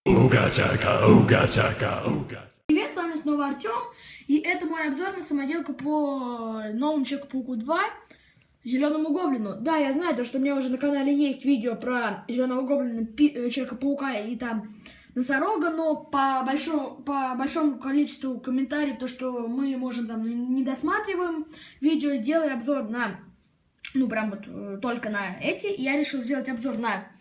Уга-чака, уга-чака, уга. Привет, с вами снова Артем, и это мой обзор на самоделку по новому Человеку-пауку 2, Зеленому Гоблину. Да, я знаю, то, что у меня уже на канале есть видео про Зеленого Гоблина, Человека-паука и там Носорога, но по большому количеству комментариев, то, что мы, можем там не досматриваем видео, сделай обзор на, прям вот только на эти, и я решил сделать обзор на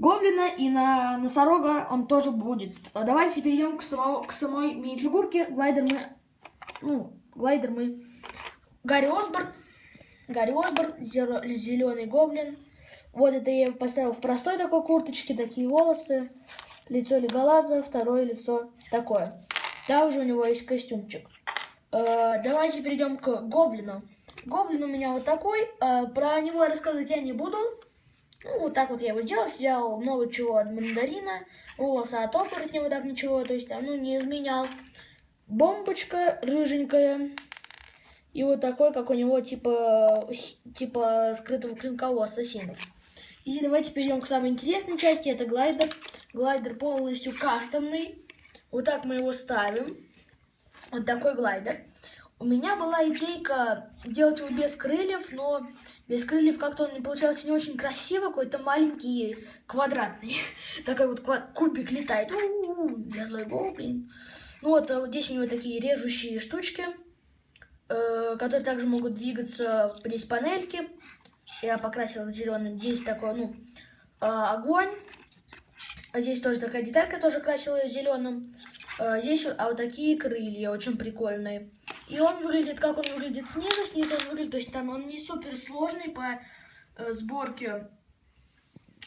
Гоблина и на Носорога, он тоже будет. Давайте перейдем к самой мини-фигурке. Глайдер мы... Гарри Осборн, Зеленый Гоблин. Вот это я поставил в простой такой курточке, такие волосы. Лицо Леголаза, второе лицо такое. Также у него есть костюмчик. Давайте перейдем к Гоблину. Гоблин у меня вот такой. Про него рассказывать я не буду. Вот так вот я его сделал, взял много чего от мандарина, волосы от оборотня, так ничего, то есть не изменял. Бомбочка рыженькая. И вот такой, как у него, типа скрытого клинка у ассасинов. И давайте перейдем к самой интересной части, это глайдер. Глайдер полностью кастомный. Вот так мы его ставим. Вот такой глайдер. У меня была идейка делать его без крыльев, но без крыльев как-то он не получался не очень красиво, какой-то маленький, квадратный. Такой вот кубик летает. Я злой гоблин. Вот здесь у него такие режущие штучки, которые также могут двигаться. Здесь панельки. Я покрасила зеленым. Здесь такой, огонь. А здесь тоже такая деталька, тоже красила ее зеленым. Здесь вот такие крылья, очень прикольные. И он выглядит, как он выглядит снизу. Снизу он выглядит, то есть там он не супер сложный по сборке.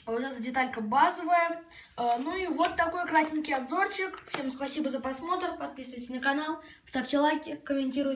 Вот эта деталька базовая. Ну и вот такой кратенький обзорчик. Всем спасибо за просмотр. Подписывайтесь на канал, ставьте лайки, комментируйте.